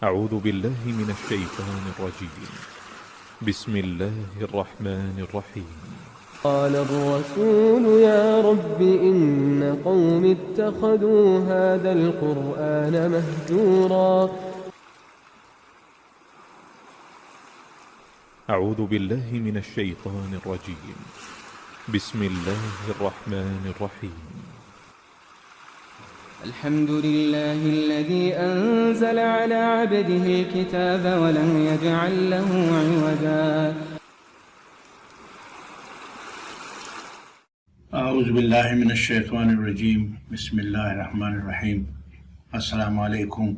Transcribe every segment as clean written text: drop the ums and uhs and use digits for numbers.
أعوذ بالله من الشيطان الرجيم. بسم الله الرحمن الرحيم. قال الرسول يا رب إن قوم اتخذوا هذا القرآن مهجورا. أعوذ بالله من الشيطان الرجيم. بسم الله الرحمن الرحيم. الحمد لله الذي أنزل على عبده الكتاب ولم يجعل له عوجا. اعوذ باللہ من الشیطان الرجیم. بسم اللہ الرحمن الرحیم. السلام علیکم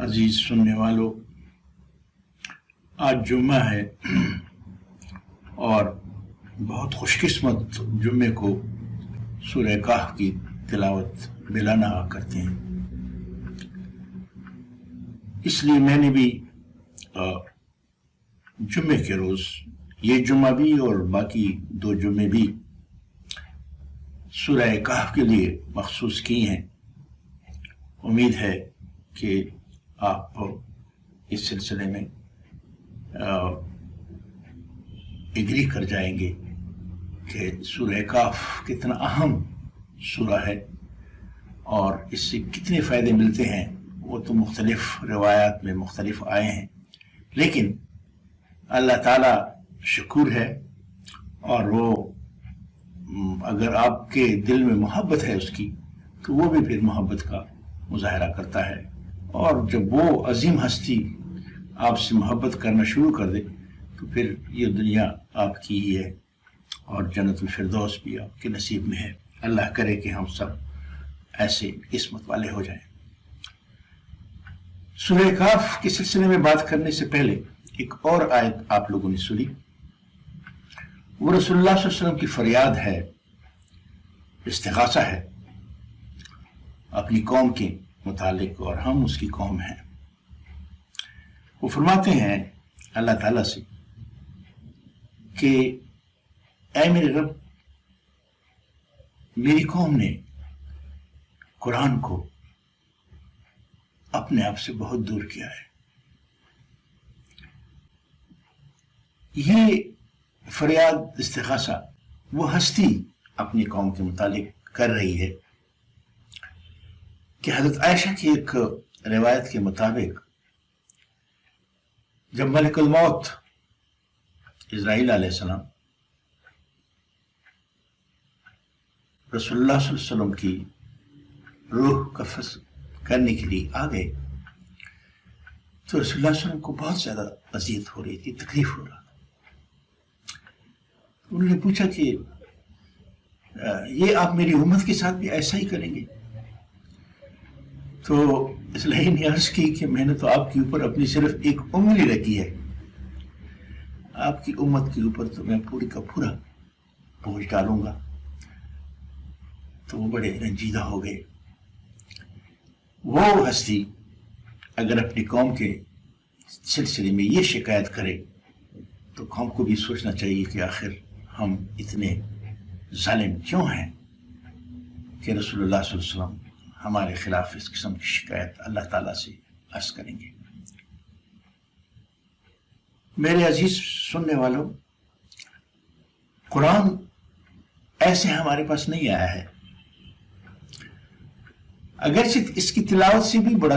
عزیز سننے والو. آج جمعہ ہے اور بہت خوش قسمت جمعے کو سورہ کہف کی تلاوت بلا نہا کرتے ہیں. اس لیے میں نے بھی جمعے کے روز، یہ جمعہ بھی اور باقی 2 جمعے بھی، سورہ کہف کے لیے مخصوص کی ہیں. امید ہے کہ آپ اس سلسلے میں اگری کر جائیں گے کہ سورہ کہف کتنا اہم سورہ ہے اور اس سے کتنے فائدے ملتے ہیں. وہ تو مختلف روایات میں مختلف آئے ہیں، لیکن اللہ تعالی شکور ہے، اور وہ اگر آپ کے دل میں محبت ہے اس کی تو وہ بھی پھر محبت کا مظاہرہ کرتا ہے. اور جب وہ عظیم ہستی آپ سے محبت کرنا شروع کر دے تو پھر یہ دنیا آپ کی ہی ہے اور جنت الفردوس بھی آپ کے نصیب میں ہے. اللہ کرے کہ ہم سب ایسے قسمت والے ہو جائیں. سورہ کہف کے سلسلے میں بات کرنے سے پہلے ایک اور آیت آپ لوگوں نے سنی. وہ رسول اللہ صلی اللہ علیہ وسلم کی فریاد ہے، استغاثہ ہے اپنی قوم کے متعلق، اور ہم اس کی قوم ہیں. وہ فرماتے ہیں اللہ تعالیٰ سے کہ اے میرے رب، میری قوم نے قرآن کو اپنے آپ سے بہت دور کیا ہے. یہ فریاد استغاثہ وہ ہستی اپنی قوم کے متعلق کر رہی ہے کہ حضرت عائشہ کی ایک روایت کے مطابق جب ملک الموت اسرائیل علیہ السلام رسول اللہ صلی اللہ علیہ وسلم کی روح قبض کرنے کے لیے آ گئے تو رسول اللہ صلی اللہ علیہ وسلم کو بہت زیادہ اذیت ہو رہی تھی، تکلیف ہو رہا تھا. انہوں نے پوچھا کہ یہ آپ میری امت کے ساتھ بھی ایسا ہی کریں گے؟ تو اسلحی نے عرض کی کہ میں نے تو آپ کے اوپر اپنی صرف ایک انگلی رکھی ہے، آپ کی امت کے اوپر تو میں پوری کا پورا بوجھ ڈالوں گا. تو وہ بڑے رنجیدہ ہو گئے. وہ ہستی اگر اپنی قوم کے سلسلے میں یہ شکایت کرے تو قوم کو بھی سوچنا چاہیے کہ آخر ہم اتنے ظالم کیوں ہیں کہ رسول اللہ صلی اللہ علیہ وسلم ہمارے خلاف اس قسم کی شکایت اللہ تعالیٰ سے عرض کریں گے. میرے عزیز سننے والوں، قرآن ایسے ہمارے پاس نہیں آیا ہے. اگرچہ اس کی تلاوت سے بھی بڑا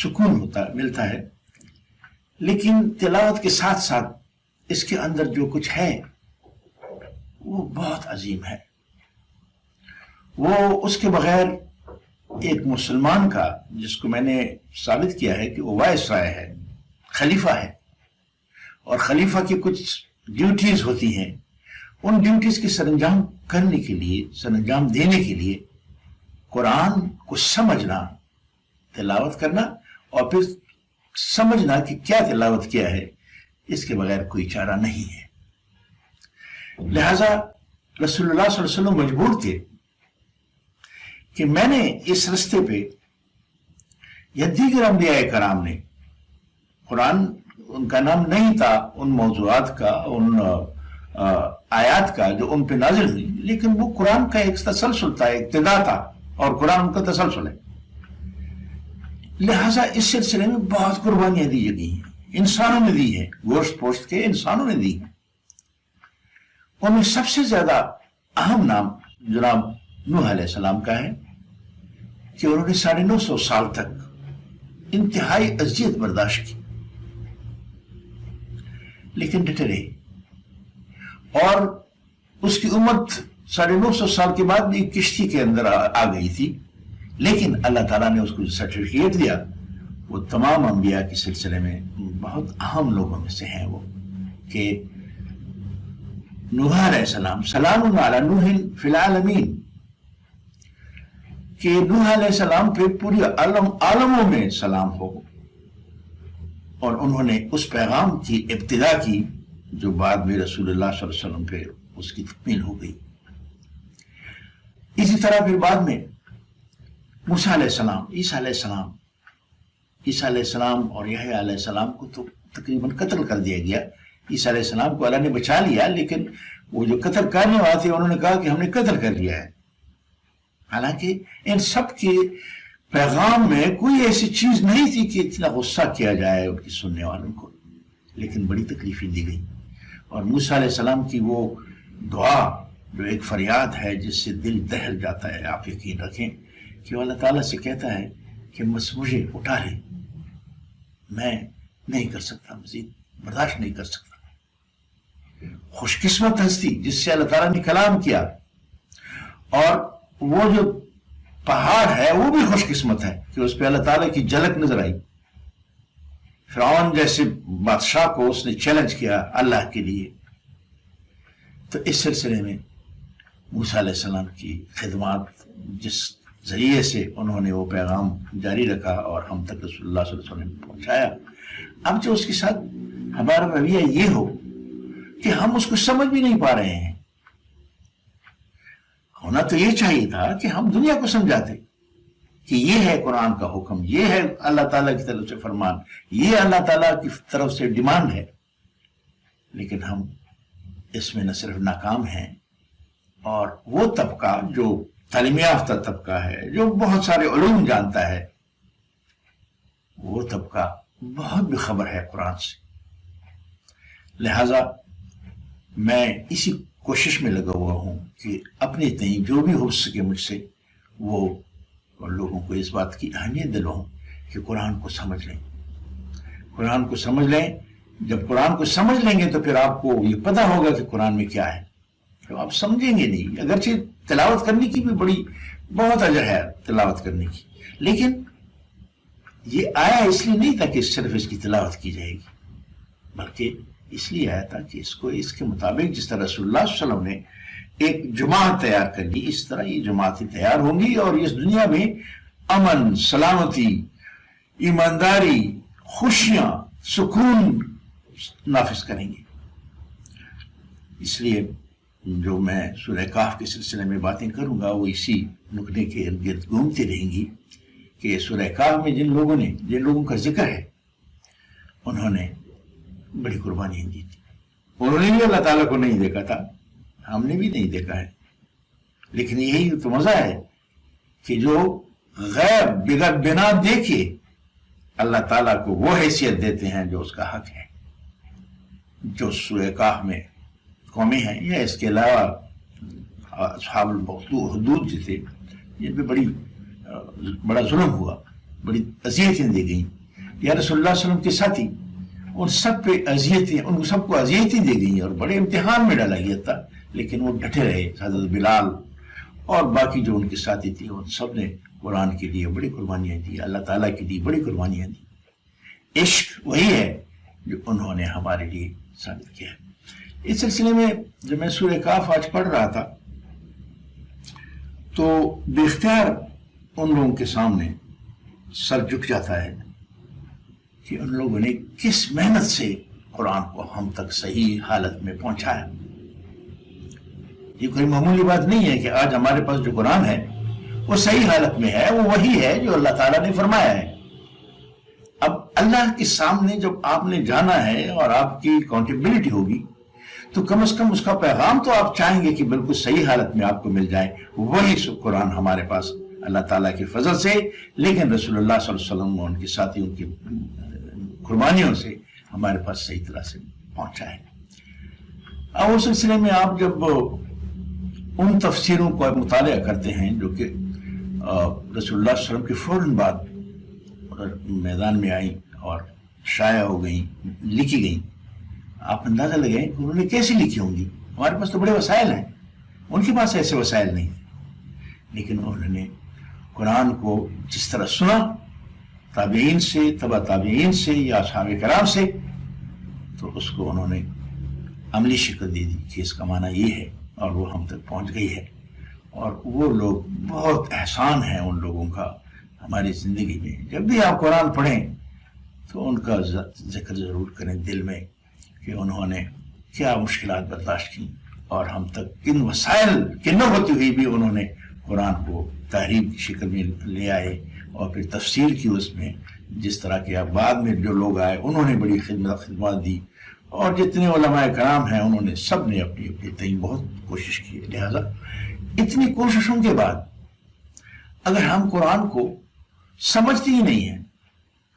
سکون ملتا ہے، لیکن تلاوت کے ساتھ ساتھ اس کے اندر جو کچھ ہے وہ بہت عظیم ہے. وہ اس کے بغیر ایک مسلمان کا، جس کو میں نے ثابت کیا ہے کہ وہ وائس رائے ہے، خلیفہ ہے، اور خلیفہ کی کچھ ڈیوٹیز ہوتی ہیں، ان ڈیوٹیز کی سرانجام کرنے کے لیے، سرانجام دینے کے لیے قرآن کو سمجھنا، تلاوت کرنا اور پھر سمجھنا کہ کیا تلاوت کیا ہے، اس کے بغیر کوئی چارہ نہیں ہے. لہذا رسول اللہ صلی اللہ علیہ وسلم مجبور تھے کہ میں نے اس رستے پہ یا دیگر انبیاء کرام نے، قرآن ان کا نام نہیں تھا ان موضوعات کا، ان آیات کا جو ان پہ نازل ہوئی، لیکن وہ قرآن کا ایک تسلسل تھا، ابتدا تھا، اور قرآن ان کا تسلسل ہے. لہٰذا اس سلسلے میں بہت قربانیاں دی گئی ہیں، انسانوں نے دی ہیں، گوشت پوشت کے انسانوں نے دی ہیں۔ ان میں سب سے زیادہ اہم نام جناب نوح علیہ السلام کا ہے کہ انہوں نے 950 سال تک انتہائی اذیت برداشت کی، لیکن ڈٹے رہے، اور اس کی امت 950 سال کے بعد بھی کشتی کے اندر آ گئی تھی، لیکن اللہ تعالیٰ نے اس کو جو سرٹیفکیٹ دیا وہ تمام انبیاء کے سلسلے میں بہت اہم لوگوں میں سے ہیں وہ، کہ نوح علیہ السلام سلام علی نوح فی العالمین، کہ نوح علیہ السلام پہ پوری عالموں میں سلام ہو، اور انہوں نے اس پیغام کی ابتدا کی جو بعد میں رسول اللہ صلی اللہ علیہ وسلم پہ اس کی تکمیل ہو گئی۔ اسی طرح پھر بعد میں موسیٰ علیہ السلام، عیسیٰ علیہ السلام اور یحییٰ علیہ السلام کو تو تقریباً قتل کر دیا گیا۔ عیسیٰ علیہ السلام کو اللہ نے بچا لیا، لیکن وہ جو قتل کرنے والے تھے انہوں نے کہا کہ ہم نے قتل کر لیا ہے، حالانکہ ان سب کے پیغام میں کوئی ایسی چیز نہیں تھی کہ اتنا غصہ کیا جائے ان کی سننے والوں کو، لیکن بڑی تکلیفیں دی گئی۔ اور موسیٰ علیہ السلام کی وہ دعا جو ایک فریاد ہے جس سے دل دہل جاتا ہے، آپ یقین رکھیں کہ وہ اللہ تعالیٰ سے کہتا ہے کہ مجھے اٹھا لے، میں نہیں کر سکتا، مزید برداشت نہیں کر سکتا۔ خوش قسمت ہستی جس سے اللہ تعالیٰ نے کلام کیا، اور وہ جو پہاڑ ہے وہ بھی خوش قسمت ہے کہ اس پہ اللہ تعالیٰ کی جھلک نظر آئی۔ فرعون جیسے بادشاہ کو اس نے چیلنج کیا اللہ کے لیے۔ تو اس سلسلے میں موسیٰ علیہ السلام کی خدمات جس ذریعے سے انہوں نے وہ پیغام جاری رکھا اور ہم تک رسول اللہ صلی اللہ علیہ وسلم نے پہنچایا، اب جو اس کے ساتھ ہمارا رویہ یہ ہو کہ ہم اس کو سمجھ بھی نہیں پا رہے ہیں، ہونا تو یہ چاہیے تھا کہ ہم دنیا کو سمجھاتے کہ یہ ہے قرآن کا حکم، یہ ہے اللہ تعالیٰ کی طرف سے فرمان، یہ اللہ تعالیٰ کی طرف سے ڈیمانڈ ہے، لیکن ہم اس میں نہ صرف ناکام ہیں، اور وہ طبقہ جو تعلیم یافتہ طبقہ ہے، جو بہت سارے علوم جانتا ہے، وہ طبقہ بہت بے خبر ہے قرآن سے۔ لہذا میں اسی کوشش میں لگا ہوا ہوں کہ اپنے تئیں جو بھی ہو سکے مجھ سے وہ لوگوں کو اس بات کی اہمیت دلواؤں کہ قرآن کو سمجھ لیں، قرآن کو سمجھ لیں۔ جب قرآن کو سمجھ لیں گے تو پھر آپ کو یہ پتہ ہوگا کہ قرآن میں کیا ہے۔ تو آپ سمجھیں گے نہیں، اگرچہ تلاوت کرنے کی بھی بہت اجر ہے تلاوت کرنے کی، لیکن یہ آیا اس لیے نہیں تھا کہ صرف اس کی تلاوت کی جائے گی، بلکہ اس لیے آیا تھا کہ اس کو اس کے مطابق جس طرح رسول اللہ صلی اللہ علیہ وسلم نے ایک جماعت تیار کر لی، اس طرح یہ جماعتیں تیار ہوں گی اور اس دنیا میں امن، سلامتی، ایمانداری، خوشیاں، سکون نافذ کریں گے۔ اس لیے جو میں سورہ کہف کے سلسلے میں باتیں کروں گا وہ اسی نکتے کے ارد گرد گھومتی رہیں گی کہ سورہ کہف میں جن لوگوں کا ذکر ہے انہوں نے بڑی قربانیاں دی تھی، انہوں نے بھی اللہ تعالیٰ کو نہیں دیکھا تھا، ہم نے بھی نہیں دیکھا ہے، لیکن یہی تو مزہ ہے کہ جو غیر بغیر بنا دیکھے اللہ تعالیٰ کو وہ حیثیت دیتے ہیں جو اس کا حق ہے۔ جو سورہ کہف میں قومیں ہیں یا اس کے علاوہ اصحاب الحدود جو تھے جن پہ بڑا ظلم ہوا، بڑی اذیتیں دی گئیں، یا رسول اللہ صلی اللہ علیہ وسلم کے ساتھی ان سب پہ ان سب کو اذیتیں دی گئیں اور بڑے امتحان میں ڈالا گیا تھا، لیکن وہ ڈٹے رہے۔ حضرت بلال اور باقی جو ان کے ساتھی تھے ان سب نے قرآن کے لیے بڑی قربانیاں دی، اللہ تعالیٰ کے لیے بڑی قربانیاں دی۔ عشق وہی ہے جو انہوں نے ہمارے لیے ثابت کیا ہے۔ اس سلسلے میں جب میں سورہ کہف آج پڑھ رہا تھا تو بے اختیار ان لوگوں کے سامنے سر جھک جاتا ہے کہ ان لوگوں نے کس محنت سے قرآن کو ہم تک صحیح حالت میں پہنچایا۔ یہ کوئی معمولی بات نہیں ہے کہ آج ہمارے پاس جو قرآن ہے وہ صحیح حالت میں ہے، وہ وہی ہے جو اللہ تعالیٰ نے فرمایا ہے۔ اب اللہ کے سامنے جب آپ نے جانا ہے اور آپ کی اکاؤنٹیبلٹی ہوگی تو کم از کم اس کا پیغام تو آپ چاہیں گے کہ بالکل صحیح حالت میں آپ کو مل جائے۔ وہی قرآن ہمارے پاس اللہ تعالیٰ کے فضل سے، لیکن رسول اللہ صلی اللہ علیہ وسلم اور ان کے ساتھیوں کی قربانیوں سے ہمارے پاس صحیح طرح سے پہنچا ہے۔ اب اس سلسلے میں آپ جب ان تفسیروں کو مطالعہ کرتے ہیں جو کہ رسول اللہ صلی اللہ علیہ وسلم کے فوراً بعد میدان میں آئیں اور شائع ہو گئیں، لکھی گئیں، آپ اندازہ لگائیں کہ انہوں نے کیسے لکھی ہوں گی۔ ہمارے پاس تو بڑے وسائل ہیں، ان کے پاس ایسے وسائل نہیں تھے، لیکن انہوں نے قرآن کو جس طرح سنا تابعین سے، تبع تابعین سے یا اصحاب کرام سے، تو اس کو انہوں نے عملی شکل دے دی کہ اس کا معنی یہ ہے، اور وہ ہم تک پہنچ گئی ہے۔ اور وہ لوگ بہت احسان ہے ان لوگوں کا ہماری زندگی میں۔ جب بھی آپ قرآن پڑھیں تو ان کا ذکر ضرور کریں دل میں کہ انہوں نے کیا مشکلات برداشت کی، اور ہم تک کن وسائل کے نہ ہوتی ہوئی بھی انہوں نے قرآن کو تحریر کی شکل میں لے آئے، اور پھر تفسیر کی اس میں، جس طرح کے اب بعد میں جو لوگ آئے انہوں نے بڑی خدمات دی، اور جتنے علماء کرام ہیں انہوں نے سب نے اپنی اپنی تئیں بہت کوشش کی ہے۔ لہذا اتنی کوششوں کے بعد اگر ہم قرآن کو سمجھتے ہی نہیں ہیں،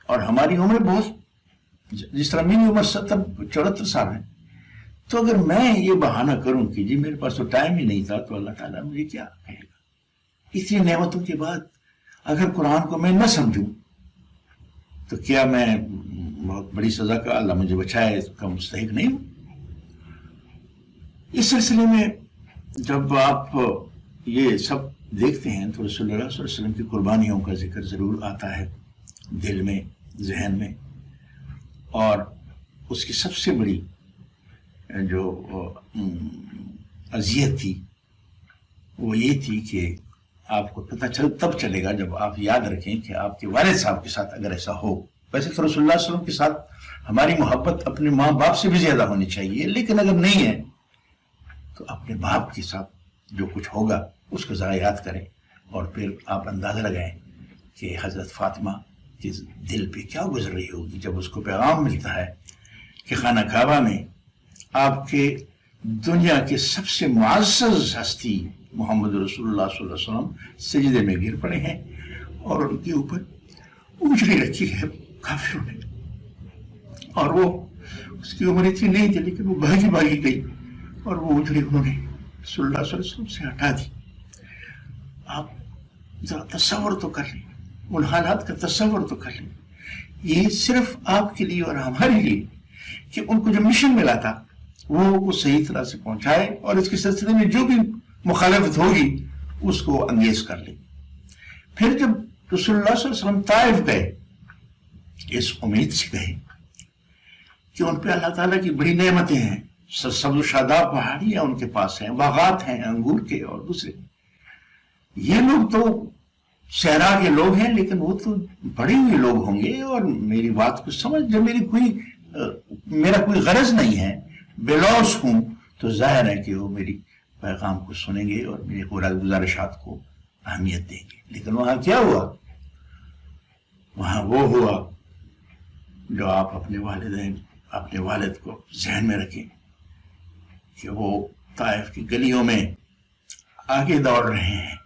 اور ہماری عمر بہت، جس طرح میری عمر 74 سال ہے، تو اگر میں یہ بہانہ کروں کہ جی میرے پاس تو ٹائم ہی نہیں تھا، تو اللہ تعالیٰ مجھے کیا کہے گا؟ اتنی نعمتوں کے بعد اگر قرآن کو میں نہ سمجھوں تو کیا میں بہت بڑی سزا کا، اللہ مجھے بچائے، اس کا مستحق نہیں ہوں؟ اس سلسلے میں جب آپ یہ سب دیکھتے ہیں تو رسول اللہ صلی اللہ علیہ وسلم کی قربانیوں کا ذکر ضرور آتا ہے دل میں، ذہن میں، اور اس کی سب سے بڑی جو اذیت تھی وہ یہ تھی کہ آپ کو پتہ تب چلے گا جب آپ یاد رکھیں کہ آپ کے والد صاحب کے ساتھ اگر ایسا ہو۔ ویسے تو رسول اللہ صلی اللہ علیہ وسلم کے ساتھ ہماری محبت اپنے ماں باپ سے بھی زیادہ ہونی چاہیے، لیکن اگر نہیں ہے تو اپنے باپ کے ساتھ جو کچھ ہوگا اس کو ذرا یاد کریں، اور پھر آپ اندازہ لگائیں کہ حضرت فاطمہ کے دل پہ کیا گزر رہی ہوگی جب اس کو پیغام ملتا ہے کہ خانہ کعبہ میں آپ کے دنیا کے سب سے معزز ہستی محمد رسول اللہ صلی اللہ علیہ وسلم سجدے میں گر پڑے ہیں، اور ان کے اوپر اجڑی رکھی ہے کافروں نے، اور وہ اس کی عمر اتنی نہیں تھی لیکن وہ بھاگی گئی، اور وہ اجڑی انہوں نے رسول اللہ صلی اللہ علیہ وسلم سے ہٹا دی۔ آپ ذرا تصور تو کر لیں، ان حالات کا تصور تو کر لیں۔ یہ صرف آپ کے لیے اور ہمارے لیے کہ ان کو جو مشن ملا تھا وہ صحیح طرح سے پہنچائے، اور اس کے سلسلے میں جو بھی مخالفت ہوگی اس کو انگیز کر لیں۔ پھر جب رسول اللہ صلی اللہ علیہ وسلم طائف گئے، اس امید سے گئے کہ ان پہ اللہ تعالیٰ کی بڑی نعمتیں ہیں، سبز و شاداب پہاڑیاں ان کے پاس ہیں، باغات ہیں انگور کے اور دوسرے۔ یہ لوگ تو صحرا کے لوگ ہیں، لیکن وہ تو بڑے ہوئے لوگ ہوں گے، اور میری بات کو سمجھ، جب میرا کوئی غرض نہیں ہے، بے لوث ہوں، تو ظاہر ہے کہ وہ میری پیغام کو سنیں گے اور میری گزارشات کو اہمیت دیں گے۔ لیکن وہاں کیا ہوا؟ وہاں وہ ہوا جو آپ اپنے والد کو ذہن میں رکھیں کہ وہ طائف کی گلیوں میں آگے دوڑ رہے ہیں،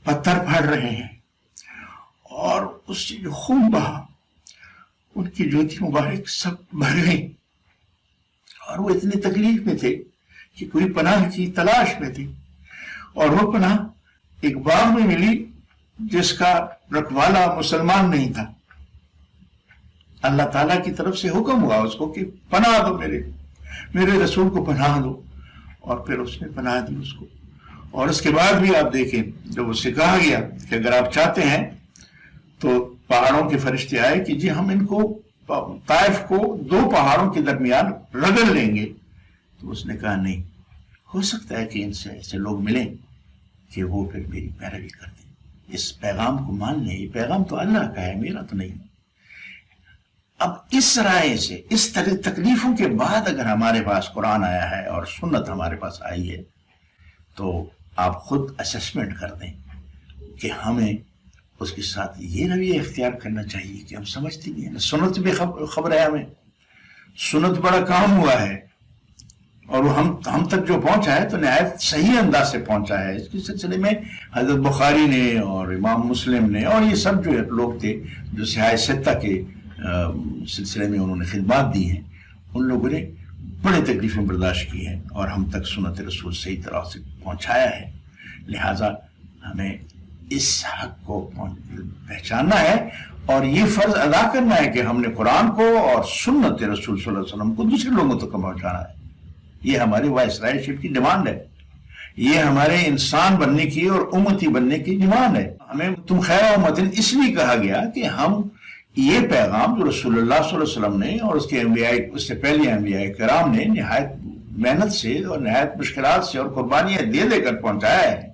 پتھر پھاڑ رہے ہیں، اور اس سے جو خون بہا ان کی جوتی مبارک سب بھر گئی، اور وہ اتنی تکلیف میں تھے کہ کوئی پناہ کی تلاش میں تھے، اور وہ پناہ ایک باغ میں ملی جس کا رکھوالا مسلمان نہیں تھا۔ اللہ تعالیٰ کی طرف سے حکم ہوا اس کو کہ پناہ دو، میرے رسول کو پناہ دو، اور پھر اس نے پناہ دی اس کو۔ اور اس کے بعد بھی آپ دیکھیں جب اس سے کہا گیا کہ اگر آپ چاہتے ہیں تو پہاڑوں کے فرشتے آئے کہ جی ہم ان کو طائف کو 2 پہاڑوں کے درمیان رگڑ لیں گے، تو اس نے کہا نہیں، ہو سکتا ہے کہ ان سے ایسے لوگ ملیں کہ وہ پھر میری پیروی کر دیں، اس پیغام کو مان لیں، یہ پیغام تو اللہ کا ہے، میرا تو نہیں۔ اب اس رائے سے، اس تکلیفوں کے بعد اگر ہمارے پاس قرآن آیا ہے اور سنت ہمارے پاس آئی ہے، تو آپ خود اسسمنٹ کر دیں کہ ہمیں اس کے ساتھ یہ رویہ اختیار کرنا چاہیے کہ ہم سمجھتے نہیں ہیں، سنت بھی خبر ہے ہمیں، سنت بڑا کام ہوا ہے، اور وہ ہم تک جو پہنچا ہے تو نہایت صحیح انداز سے پہنچا ہے. اس کے سلسلے میں حضرت بخاری نے اور امام مسلم نے اور یہ سب جو لوگ تھے جو صحاح ستہ کے سلسلے میں انہوں نے خدمات دی ہیں، ان لوگوں نے بڑے تکلیفیں برداشت کی ہیں اور ہم تک سنت رسول صحیح طرح سے پہنچایا ہے. لہٰذا ہمیں اس حق کو پہچاننا ہے اور یہ فرض ادا کرنا ہے کہ ہم نے قرآن کو اور سنت رسول صلی اللہ علیہ وسلم کو دوسرے لوگوں تک پہنچانا ہے. یہ ہماری وائسرائیشپ کی ڈیمانڈ ہے، یہ ہمارے انسان بننے کی اور امتی بننے کی ڈیمانڈ ہے. ہمیں تم خیر امتن اس لیے کہا گیا کہ ہم یہ پیغام جو رسول اللہ صلی اللہ علیہ وسلم نے اور اس سے پہلے انبیاء کرام نے نہایت محنت سے اور نہایت مشکلات سے اور قربانیاں دے دے کر پہنچایا ہے،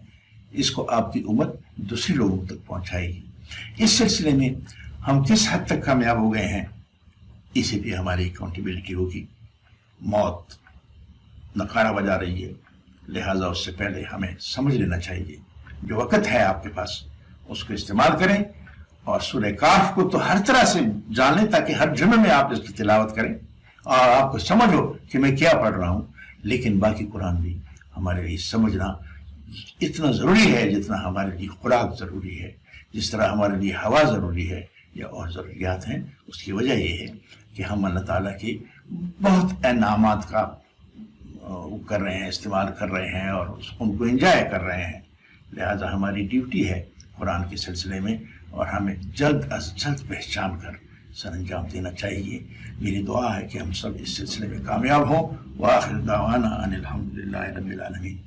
اس کو آپ کی امت دوسرے لوگوں تک پہنچائے گی. اس سلسلے میں ہم کس حد تک کامیاب ہو گئے ہیں، اسے بھی ہماری اکاؤنٹیبلٹی ہوگی. موت نقارہ بجا رہی ہے، لہٰذا اس سے پہلے ہمیں سمجھ لینا چاہیے جو وقت ہے آپ کے پاس اس کو استعمال کریں اور سورہ کاف کو تو ہر طرح سے جان لیں تاکہ ہر جمعے میں آپ اس کی تلاوت کریں اور آپ کو سمجھ ہو کہ میں کیا پڑھ رہا ہوں. لیکن باقی قرآن بھی ہمارے لیے سمجھنا اتنا ضروری ہے جتنا ہمارے لیے خوراک ضروری ہے، جس طرح ہمارے لیے ہوا ضروری ہے یا اور ضروریات ہیں. اس کی وجہ یہ ہے کہ ہم اللہ تعالیٰ کی بہت انعامات کا کر رہے ہیں، استعمال کر رہے ہیں اور ان کو انجوائے کر رہے ہیں. لہٰذا ہماری ڈیوٹی ہے قرآن کے سلسلے میں اور ہمیں جلد از جلد پہچان کر سر انجام دینا چاہیے. میری دعا ہے کہ ہم سب اس سلسلے میں کامیاب ہوں. وآخر دعوانا ان الحمدللہ رب العالمین.